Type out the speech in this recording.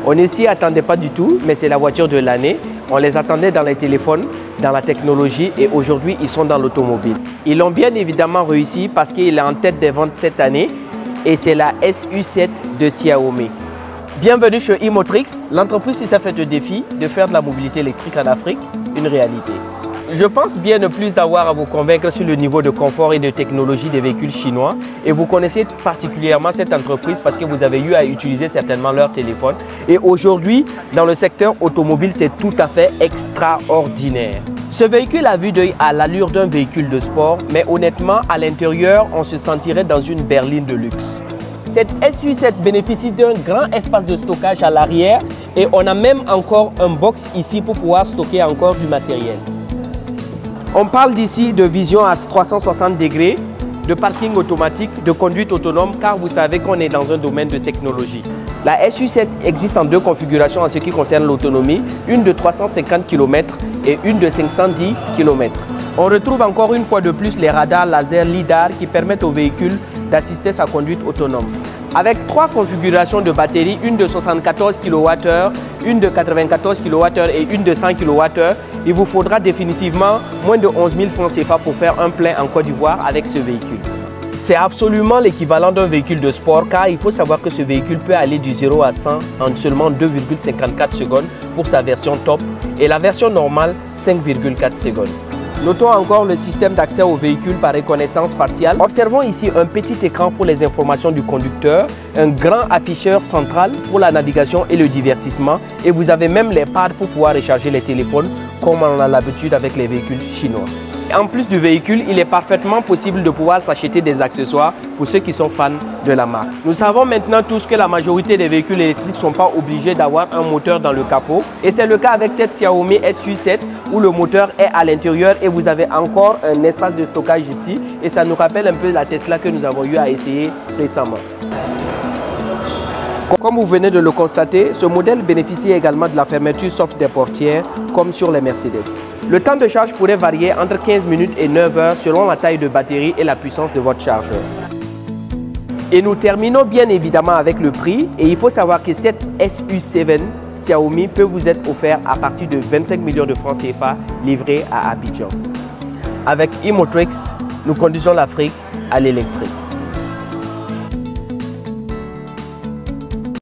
On ne s'y attendait pas du tout, mais c'est la voiture de l'année. On les attendait dans les téléphones, dans la technologie et aujourd'hui, ils sont dans l'automobile. Ils l'ont bien évidemment réussi parce qu'il est en tête des ventes cette année et c'est la SU7 de Xiaomi. Bienvenue chez Imotrix, l'entreprise qui s'est fait le défi de faire de la mobilité électrique en Afrique une réalité. Je pense bien ne plus avoir à vous convaincre sur le niveau de confort et de technologie des véhicules chinois et vous connaissez particulièrement cette entreprise parce que vous avez eu à utiliser certainement leur téléphone. Et aujourd'hui, dans le secteur automobile, c'est tout à fait extraordinaire. Ce véhicule à vue d'œil a l'allure d'un véhicule de sport, mais honnêtement, à l'intérieur, on se sentirait dans une berline de luxe. Cette SU7 bénéficie d'un grand espace de stockage à l'arrière et on a même encore un box ici pour pouvoir stocker encore du matériel. On parle d'ici de vision à 360 degrés, de parking automatique, de conduite autonome, car vous savez qu'on est dans un domaine de technologie. La SU7 existe en deux configurations en ce qui concerne l'autonomie, une de 350 km et une de 510 km. On retrouve encore une fois de plus les radars laser LiDAR qui permettent au véhicule d'assister sa conduite autonome. Avec trois configurations de batterie, une de 74 kWh, une de 94 kWh et une de 100 kWh, il vous faudra définitivement moins de 11 000 francs CFA pour faire un plein en Côte d'Ivoire avec ce véhicule. C'est absolument l'équivalent d'un véhicule de sport car il faut savoir que ce véhicule peut aller du 0 à 100 en seulement 2,54 secondes pour sa version top et la version normale 5,4 secondes. Notons encore le système d'accès au véhicule par reconnaissance faciale. Observons ici un petit écran pour les informations du conducteur, un grand afficheur central pour la navigation et le divertissement et vous avez même les pads pour pouvoir recharger les téléphones comme on a l'habitude avec les véhicules chinois. En plus du véhicule, il est parfaitement possible de pouvoir s'acheter des accessoires pour ceux qui sont fans de la marque. Nous savons maintenant tous que la majorité des véhicules électriques ne sont pas obligés d'avoir un moteur dans le capot. Et c'est le cas avec cette Xiaomi SU7 où le moteur est à l'intérieur et vous avez encore un espace de stockage ici. Et ça nous rappelle un peu la Tesla que nous avons eu à essayer récemment. Comme vous venez de le constater, ce modèle bénéficie également de la fermeture soft des portières comme sur les Mercedes. Le temps de charge pourrait varier entre 15 minutes et 9 heures selon la taille de batterie et la puissance de votre chargeur. Et nous terminons bien évidemment avec le prix et il faut savoir que cette SU7 Xiaomi peut vous être offerte à partir de 25 millions de francs CFA livrés à Abidjan. Avec Imotrix, nous conduisons l'Afrique à l'électrique.